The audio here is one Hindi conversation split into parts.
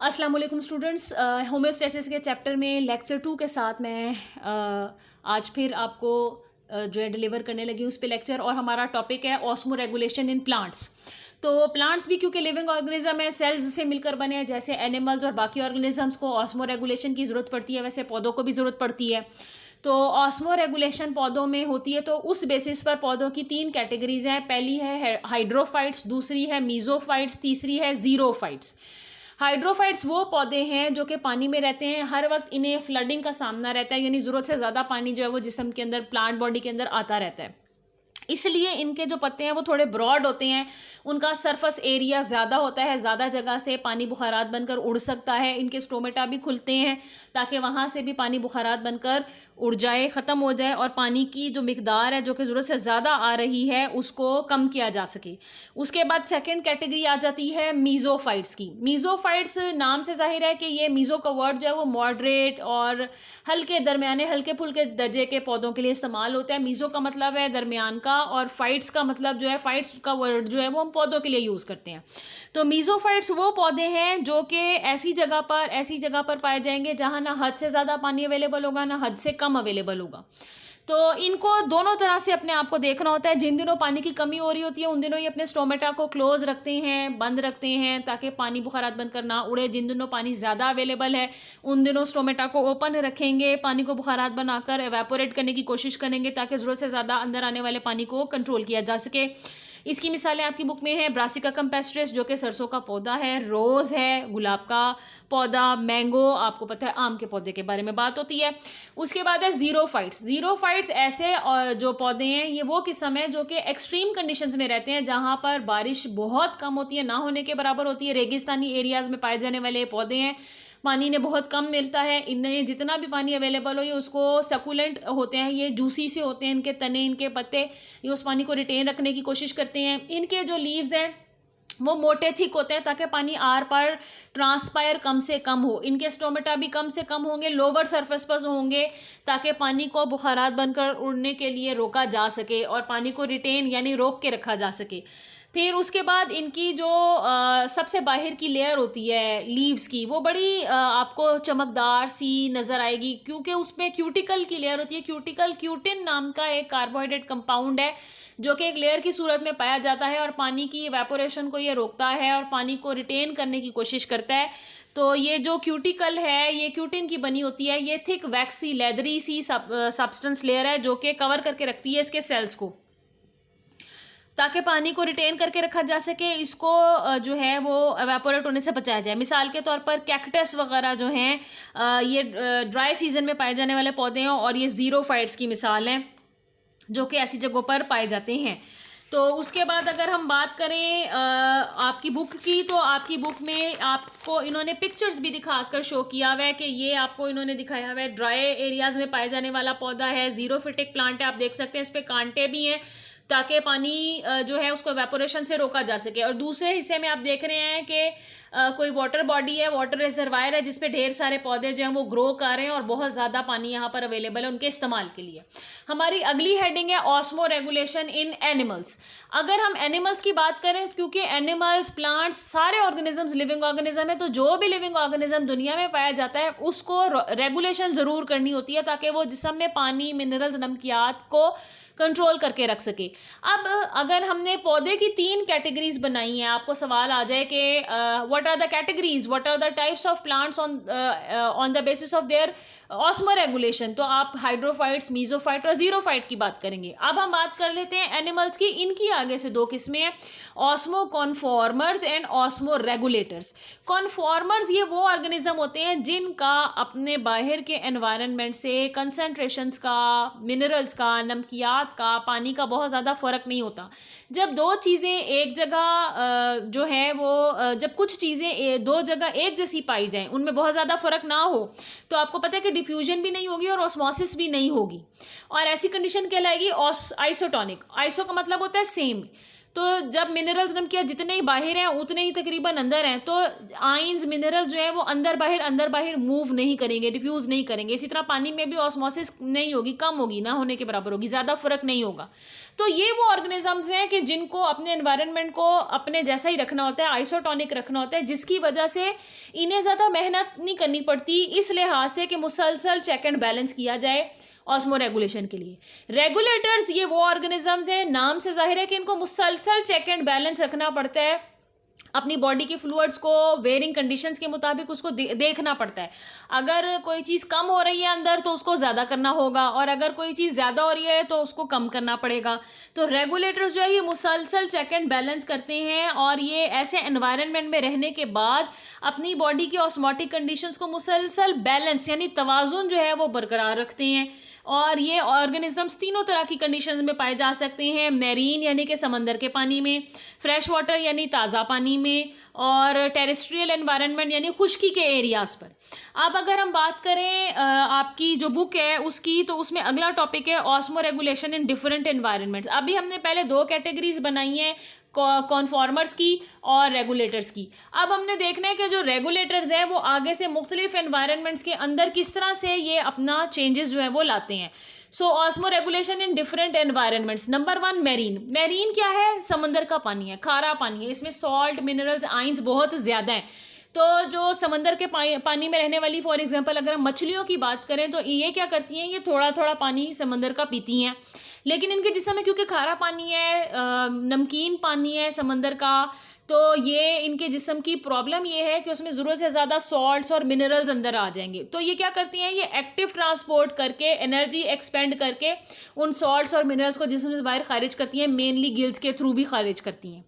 अस्सलाम वालेकुम स्टूडेंट्स, होम्योस्टेसिस के चैप्टर में लेक्चर 2 के साथ मैं आज फिर आपको जो है डिलीवर करने लगी हूँ उस पे लेक्चर। और हमारा टॉपिक है ऑस्मो रेगुलेशन इन प्लांट्स। तो प्लांट्स भी क्योंकि लिविंग ऑर्गेनिज्म है, सेल्स से मिलकर बने हैं, जैसे एनिमल्स और बाकी ऑर्गेनिजम्स को ऑस्मो रेगुलेशन की ज़रूरत पड़ती है, वैसे पौधों को भी ज़रूरत पड़ती है। तो ऑस्मो रेगुलेशन पौधों में होती है, तो उस बेसिस पर पौधों की 3 कैटेगरीज हैं। पहली है हाइड्रोफाइट्स, दूसरी है मीजोफाइट्स, तीसरी है जीरोफाइट्स। हाइड्रोफाइट्स वो पौधे हैं जो कि पानी में रहते हैं, हर वक्त इन्हें फ्लडिंग का सामना रहता है, यानी ज़रूरत से ज़्यादा पानी जो है वो जिस्म के अंदर, प्लांट बॉडी के अंदर आता रहता है। इसलिए इनके जो पत्ते हैं वो थोड़े ब्रॉड होते हैं, उनका सरफेस एरिया ज़्यादा होता है, ज़्यादा जगह से पानी बुखारात बनकर उड़ सकता है। इनके स्टोमेटा भी खुलते हैं ताकि वहाँ से भी पानी बुखारात बनकर उड़ जाए, ख़त्म हो जाए, और पानी की जो मिकदार है जो कि ज़रूरत से ज़्यादा आ रही है उसको कम किया जा सके। उसके बाद सेकेंड कैटेगरी आ जाती है मीज़ोफाइट्स की। मीज़ोफाइट्स नाम से जाहिर है कि ये मीज़ो का वर्ड जो है वो मॉडरेट और हल्के दरमियाने, हल्के फुल्के दर्जे के पौधों के लिए इस्तेमाल होता है। मीज़ो का मतलब है दरमियान का, और फाइट्स का मतलब जो है, फाइट्स का वर्ड जो है वो हम पौधों के लिए यूज़ करते हैं। तो मीज़ोफाइट्स वो पौधे हैं जो कि ऐसी जगह पर पाए जाएंगे जहाँ ना हद से ज़्यादा पानी अवेलेबल होगा, ना हद से कम अवेलेबल होगा। तो इनको दोनों तरह से अपने आप को देखना होता है। जिन दिनों पानी की कमी हो रही होती है उन दिनों ये अपने स्टोमेटा को क्लोज रखते हैं, बंद रखते हैं, ताकि पानी बुखारात बनकर ना उड़े। जिन दिनों पानी ज़्यादा अवेलेबल है उन दिनों स्टोमेटा को ओपन रखेंगे, पानी को बुखारात बनाकर एवेपोरेट करने की कोशिश करेंगे ताकि ज़रूरत से ज़्यादा अंदर आने वाले पानी को कंट्रोल किया जा सके। इसकी मिसालें आपकी बुक में है ब्रासिका कैम्पेस्ट्रिस जो कि सरसों का पौधा है, रोज़ है गुलाब का पौधा, मैंगो, आपको पता है आम के पौधे के बारे में बात होती है। उसके बाद है जीरोफाइट्स। जीरोफाइट्स ऐसे जो पौधे हैं, ये वो किस्म है जो कि एक्सट्रीम कंडीशंस में रहते हैं, जहाँ पर बारिश बहुत कम होती है, ना होने के बराबर होती है। रेगिस्तानी एरियाज़ में पाए जाने वाले पौधे हैं, पानी इन्हें बहुत कम मिलता है। इन्हें जितना भी पानी अवेलेबल हो ये उसको सकुलेंट होते हैं, ये जूसी से होते हैं, इनके तने, इनके पत्ते, ये उस पानी को रिटेन रखने की कोशिश करते हैं। इनके जो लीव्स हैं वो मोटे थिक होते हैं ताकि पानी आर पार ट्रांसपायर कम से कम हो। इनके स्टोमेटा भी कम से कम होंगे, लोअर सरफेस पर होंगे, ताकि पानी को बुखारात बनकर उड़ने के लिए रोका जा सके और पानी को रिटेन यानी रोक के रखा जा सके। फिर उसके बाद इनकी जो सबसे बाहर की लेयर होती है लीव्स की, वो बड़ी आपको चमकदार सी नज़र आएगी, क्योंकि उसमें क्यूटिकल की लेयर होती है। क्यूटिकल क्यूटिन नाम का एक कार्बोहाइड्रेट कंपाउंड है जो कि एक लेयर की सूरत में पाया जाता है, और पानी की इवेपोरेशन को ये रोकता है और पानी को रिटेन करने की कोशिश करता है। तो ये जो क्यूटिकल है ये क्यूटिन की बनी होती है। ये थिक वैक्सी लेदरी सी सब्सटेंस लेयर है जो कि कवर करके रखती है इसके सेल्स को, ताकि पानी को रिटेन करके रखा जा सके, इसको जो है वो एवेपोरेट होने से बचाया जाए। मिसाल के तौर पर कैक्टस वगैरह जो हैं, ये ड्राई सीजन में पाए जाने वाले पौधे हैं, और ये जीरोफाइट्स की मिसाल हैं जो कि ऐसी जगहों पर पाए जाते हैं। तो उसके बाद अगर हम बात करें आपकी बुक की, तो आपकी बुक में आपको इन्होंने पिक्चर्स भी दिखाकर शो किया हुआ है कि ये आपको इन्होंने दिखाया हुआ है ड्राई एरियाज़ में पाए जाने वाला पौधा है, जीरोफिटिक प्लांट है। आप देख सकते हैं इस पर कांटे भी हैं ताकि पानी जो है उसको एवेपोरेशन से रोका जा सके। और दूसरे हिस्से में आप देख रहे हैं कि कोई वाटर बॉडी है, वाटर रिजर्वायर है, जिसपे ढेर सारे पौधे जो हैं वो ग्रो कर रहे हैं और बहुत ज़्यादा पानी यहाँ पर अवेलेबल है उनके इस्तेमाल के लिए। हमारी अगली हेडिंग है ऑस्मो रेगुलेशन इन एनिमल्स। अगर हम एनिमल्स की बात करें, क्योंकि एनिमल्स, प्लांट्स, सारे ऑर्गेनिजम्स लिविंग ऑर्गेनिज्म है, तो जो भी लिविंग ऑर्गेनिज्म दुनिया में पाया जाता है उसको रेगुलेशन ज़रूर करनी होती है ताकि वो जिस्म में पानी, मिनरल्स, नमकियात को कंट्रोल करके रख सके। अब अगर हमने पौधे की 3 कैटेगरीज बनाई हैं, आपको सवाल आ जाए कि what are the categories, what are the types of plants on the basis of their osmoregulation, तो आप हाइड्रोफाइट्स, मीजोफाइट और जीरोफाइट की बात करेंगे। अब हम बात कर लेते हैं एनिमल्स की। इनकी आगे से 2 किस्में हैं, osmo conformers and osmo regulators. Conformers ये वो ऑर्गेनिज्म होते हैं जिनका अपने बाहर के एनवायरनमेंट से कंसनट्रेशंस का, मिनरल्स का, नमकियात का, पानी का बहुत ज़्यादा फ़र्क नहीं होता। जब 2 चीज़ें एक जगह जो है वो जब कुछ चीज़ें 2 जगह एक जैसी पाई जाएं, उनमें बहुत ज़्यादा फ़र्क ना हो, तो आपको पता है कि डिफ्यूजन भी नहीं होगी और ऑस्मोसिस भी नहीं होगी, और ऐसी कंडीशन कहलाएगी आइसोटोनिक। आइसो का मतलब होता है सेम। तो जब मिनरल्स नमकियात जितने ही बाहर हैं उतने ही तकरीबन अंदर हैं, तो आइंस, मिनरल्स जो है वो अंदर बाहर मूव नहीं करेंगे, डिफ्यूज़ नहीं करेंगे। इसी तरह पानी में भी ऑस्मोसिस नहीं होगी, कम होगी, ना होने के बराबर होगी, ज़्यादा फर्क नहीं होगा। तो ये वो ऑर्गेनिजम्स हैं कि जिनको अपने एनवायरनमेंट को अपने जैसा ही रखना होता है, आइसोटोनिक रखना होता है, जिसकी वजह से इन्हें ज़्यादा मेहनत नहीं करनी पड़ती इस लिहाज से कि मुसलसल चेक एंड बैलेंस किया जाए ऑस्मो रेगुलेशन के लिए। रेगुलेटर्स ये वो ऑर्गेनिजम्स हैं, नाम से जाहिर है कि इनको मुसलसल चेक एंड बैलेंस रखना पड़ता है, अपनी बॉडी के फ्लूइड्स को वेयरिंग कंडीशंस के मुताबिक उसको देखना पड़ता है। अगर कोई चीज़ कम हो रही है अंदर तो उसको ज़्यादा करना होगा, और अगर कोई चीज़ ज़्यादा हो रही है तो उसको कम करना पड़ेगा। तो रेगुलेटर्स जो है ये मुसलसल चेक एंड बैलेंस करते हैं, और ये ऐसे एनवायरनमेंट में रहने के बाद अपनी बॉडी की ऑस्मोटिक कंडीशंस को मुसलसल बैलेंस यानी तवाज़ुन जो है वो बरकरार रखते हैं। और ये ऑर्गेनिजम्स तीनों तरह की कंडीशंस में पाए जा सकते हैं, मैरीन यानी कि समंदर के पानी में, फ्रेश वाटर यानी ताज़ा पानी में, और टेरेस्ट्रियल एनवायरनमेंट यानी खुश्की के एरियाज़ पर। अब अगर हम बात करें आपकी जो बुक है उसकी, तो उसमें अगला टॉपिक है osmo regulation in different environments. अभी हमने पहले 2 कैटेगरीज बनाई हैं, कॉन्फॉर्मर्स की और रेगुलेटर्स की। अब हमने देखना है कि जो रेगुलेटर्स हैं वो आगे से मुख्तलिफ एनवायरनमेंट्स के अंदर किस तरह से ये अपना चेंजेस जो है वो लाते हैं। So osmoregulation in different environments. Number 1 marine. Marine क्या है? समंदर का पानी है, खारा पानी है, इसमें सॉल्ट, मिनरल्स, आइंस बहुत ज़्यादा हैं। तो जो समंदर के पानी में रहने वाली, फॉर एग्जांपल अगर हम मछलियों की बात करें तो ये क्या करती हैं, ये थोड़ा थोड़ा पानी समंदर का पीती हैं, लेकिन इनके जिस्म में क्योंकि खारा पानी है, नमकीन पानी है समंदर का, तो ये इनके जिस्म की प्रॉब्लम ये है कि उसमें ज़रूरत से ज़्यादा सॉल्ट्स और मिनरल्स अंदर आ जाएंगे। तो ये क्या करती हैं, ये एक्टिव ट्रांसपोर्ट करके, एनर्जी एक्सपेंड करके उन सॉल्ट्स और मिनरल्स को जिस्म से बाहर खारिज करती हैं, मेनली गिल्स के थ्रू भी खारिज करती हैं।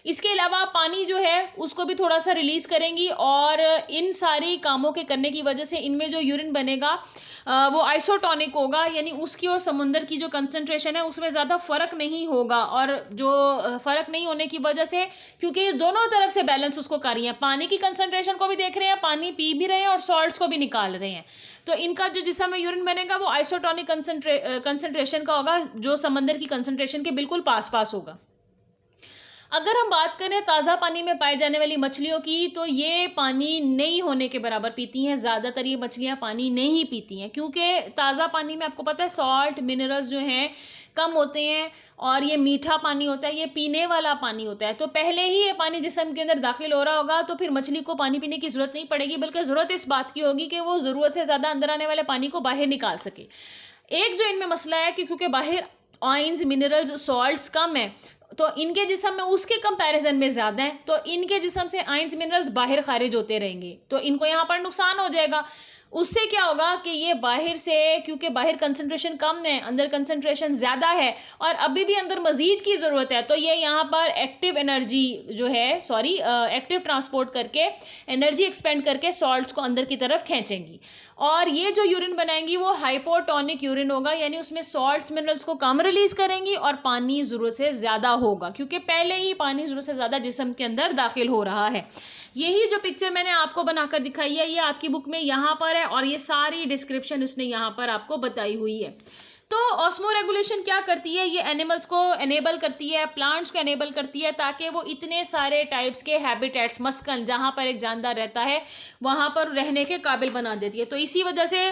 इसके अलावा पानी जो है उसको भी थोड़ा सा रिलीज़ करेंगी, और इन सारी कामों के करने की वजह से इनमें जो यूरिन बनेगा वो आइसोटोनिक होगा, यानी उसकी और समुंदर की जो कंसंट्रेशन है उसमें ज़्यादा फ़र्क नहीं होगा। और जो फ़र्क नहीं होने की वजह से, क्योंकि दोनों तरफ से बैलेंस उसको कर रही है, पानी की कंसंट्रेशन को भी देख रहे हैं, पानी पी भी रहे हैं, और सॉल्ट्स को भी निकाल रहे हैं, तो इनका जो जिस्म में यूरिन बनेगा वो आइसोटोनिक कंसंट्रेशन का होगा, जो समंदर की कंसंट्रेशन के बिल्कुल पास पास होगा। अगर हम बात करें ताज़ा पानी में पाए जाने वाली मछलियों की, तो ये पानी नहीं होने के बराबर पीती हैं। ज़्यादातर ये मछलियाँ पानी नहीं पीती हैं, क्योंकि ताज़ा पानी में आपको पता है सॉल्ट, मिनरल्स जो हैं कम होते हैं, और ये मीठा पानी होता है, ये पीने वाला पानी होता है। तो पहले ही ये पानी जिस्म के अंदर दाखिल हो रहा होगा, तो फिर मछली को पानी पीने की ज़रूरत नहीं पड़ेगी, बल्कि ज़रूरत इस बात की होगी कि वो ज़रूरत से ज़्यादा अंदर आने वाले पानी को बाहर निकाल सके। एक जो इनमें मसला है कि क्योंकि बाहर आयंस, मिनरल्स, सॉल्ट्स कम है, तो इनके जिस्म में उसके कंपैरिजन में ज़्यादा है, तो इनके जिस्म से आयंस, मिनरल्स बाहर खारिज होते रहेंगे, तो इनको यहाँ पर नुकसान हो जाएगा। उससे क्या होगा कि ये बाहर से, क्योंकि बाहर कंसंट्रेशन कम है, अंदर कंसंट्रेशन ज़्यादा है, और अभी भी अंदर मज़ीद की ज़रूरत है, तो ये यहाँ पर एक्टिव एनर्जी जो है, एक्टिव ट्रांसपोर्ट करके, एनर्जी एक्सपेंड करके सॉल्ट्स को अंदर की तरफ खींचेंगी, और ये जो यूरिन बनाएंगी वो हाइपोटोनिक यूरिन होगा, यानी उसमें सॉल्ट्स, मिनरल्स को कम रिलीज़ करेंगी और पानी ज़रूरत से ज़्यादा होगा, क्योंकि पहले ही पानी ज़रूरत से ज़्यादा जिस्म के अंदर दाखिल हो रहा है। यही जो पिक्चर मैंने आपको बनाकर दिखाई है, ये आपकी बुक में यहाँ पर है, और ये सारी डिस्क्रिप्शन उसने यहाँ पर आपको बताई हुई है। तो ऑस्मो रेगुलेशन क्या करती है, ये एनिमल्स को एनेबल करती है, प्लांट्स को एनेबल करती है, ताकि वो इतने सारे टाइप्स के हैबिटेट्स, मस्कन, जहाँ पर एक जानदार रहता है वहाँ पर रहने के काबिल बना देती है। तो इसी वजह से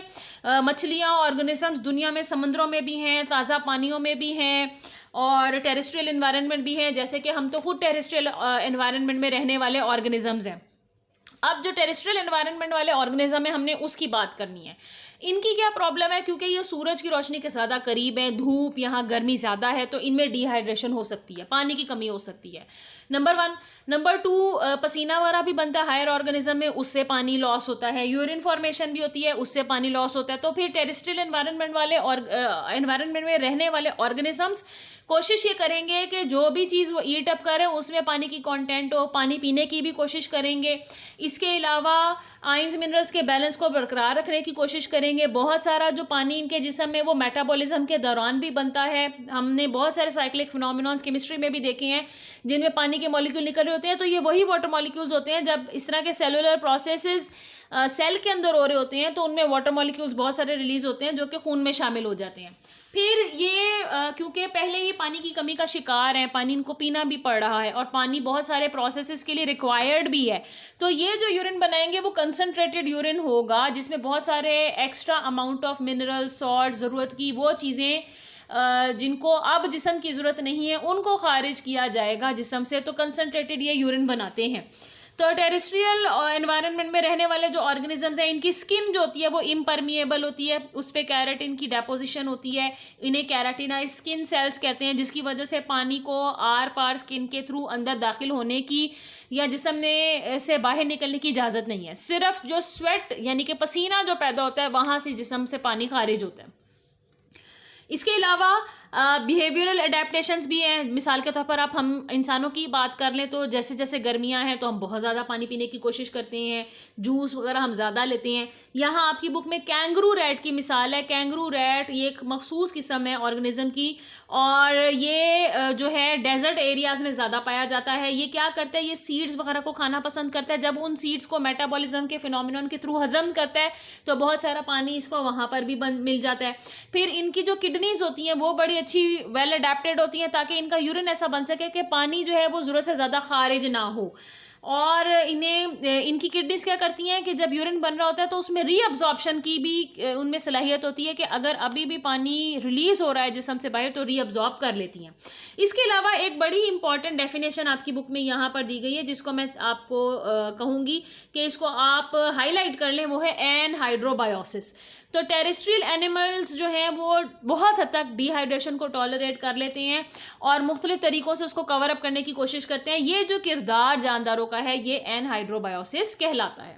मछलियाँ, ऑर्गेनिजम्स दुनिया में समुद्रों में भी हैं, ताज़ा पानियों में भी हैं, और टेरेस्ट्रियल एनवायरनमेंट भी है, जैसे कि हम तो खुद टेरेस्ट्रियल एनवायरनमेंट में रहने वाले ऑर्गेनिजम्स हैं। अब जो टेरेस्ट्रियल एनवायरनमेंट वाले ऑर्गेनिज्म है, हमने उसकी बात करनी है। इनकी क्या प्रॉब्लम है, क्योंकि ये सूरज की रोशनी के ज़्यादा करीब है, धूप, यहाँ गर्मी ज़्यादा है, तो इनमें डिहाइड्रेशन हो सकती है, पानी की कमी हो सकती है, नंबर 1। नंबर 2, पसीना वगैरह भी बनता है हायर ऑर्गेनिज्म में, उससे पानी लॉस होता है, यूरिन फॉर्मेशन भी होती है, उससे पानी लॉस होता है। तो फिर टेरेस्ट्रियल एनवायरनमेंट वाले और एनवायरनमेंट में रहने वाले ऑर्गेनिजम्स कोशिश ये करेंगे कि जो भी चीज़ वो ईट अप करें उसमें पानी की कंटेंट हो, पानी पीने की भी कोशिश करेंगे। इसके अलावा आयंस, मिनरल्स के बैलेंस को बरकरार रखने की कोशिश करेंगे। बहुत सारा जो पानी इनके जिस्म में वो मेटाबॉलिज्म के दौरान भी बनता है। हमने बहुत सारे साइक्लिक फिनोमिनॉन्स केमिस्ट्री में भी देखे हैं जिनमें पानी के मॉलिक्यूल निकल रहे होते हैं, तो ये वही वाटर मॉलिक्यूल्स होते हैं। जब इस तरह के सेलुलर प्रोसेसेस सेल के अंदर हो रहे होते हैं तो उनमें वाटर मॉलिक्यूल्स बहुत सारे रिलीज होते हैं जो कि खून में शामिल हो जाते हैं। फिर ये क्योंकि पहले ही पानी की कमी का शिकार है, पानी इनको पीना भी पड़ रहा है और पानी बहुत सारे प्रोसेसेस के लिए रिक्वायर्ड भी है, तो ये जो यूरिन बनाएंगे वो कंसनट्रेटेड यूरिन होगा जिसमें बहुत सारे extra amount of mineral, salt, ज़रूरत की वो चीज़ें जिनको अब जिस्म की ज़रूरत नहीं है उनको खारिज किया जाएगा जिस्म से, तो कंसनट्रेटेड ये यूरिन बनाते हैं। तो टेरेस्ट्रियल एनवायरनमेंट में रहने वाले जो ऑर्गेनिजम्स हैं इनकी स्किन जो होती है वो इम्परमिएबल होती है, उस पर कैराटिन की डेपोजिशन होती है, इन्हें कैराटिनाइज स्किन सेल्स कहते हैं, जिसकी वजह से पानी को आर पार स्किन के थ्रू अंदर दाखिल होने की या जिस्म ने से बाहर निकलने की इजाज़त नहीं है। सिर्फ जो स्वेट यानी कि पसीना जो पैदा होता है वहाँ से जिस्म से पानी खारिज होता है। इसके अलावा बिहेवियरल अडेप्टेशंस भी हैं। मिसाल के तौर पर आप हम इंसानों की बात कर लें तो जैसे जैसे गर्मियां हैं तो हम बहुत ज़्यादा पानी पीने की कोशिश करते हैं, जूस वगैरह हम ज़्यादा लेते हैं। यहाँ आपकी बुक में कैंगरू रैट की मिसाल है। कैंगरू रैट ये एक मखसूस किस्म है ऑर्गेनिज्म की, और ये जो है डेजर्ट एरियाज़ में ज़्यादा पाया जाता है। ये क्या करता है, ये सीड्स वगैरह को खाना पसंद करता है। जब उन सीड्स को मेटाबॉलिज्म के फिनोमिनन के थ्रू हजम करता है तो बहुत सारा पानी इसको वहाँ पर भी मिल जाता है। फिर इनकी जो किडनीज होती हैं वो बड़ी अच्छी वेल अडेप्टेड होती हैं ताकि इनका यूरिन ऐसा बन सके कि पानी जो है वो ज़रूरत से ज़्यादा खारिज ना हो। और इनकी किडनीज क्या करती हैं कि जब यूरिन बन रहा होता है तो उसमें रीअब्जॉर्प्शन की भी उनमें सलाहियत होती है कि अगर अभी भी पानी रिलीज हो रहा है जिस्म से बाहर तो रीअब्जॉर्ब कर लेती हैं। इसके अलावा एक बड़ी इंपॉर्टेंट डेफिनेशन आपकी बुक में यहाँ पर दी गई है जिसको मैं आपको कहूँगी कि इसको आप हाईलाइट कर लें, वो है एनहाइड्रोबायोसिस। तो टेरेस्ट्रियल एनिमल्स जो हैं वो बहुत हद तक डिहाइड्रेशन को टॉलरेट कर लेते हैं और मुख्तलिफ तरीक़ों से उसको कवर अप करने की कोशिश करते हैं। ये जो किरदार जानदारों का है ये एनहाइड्रोबायोसिस कहलाता है।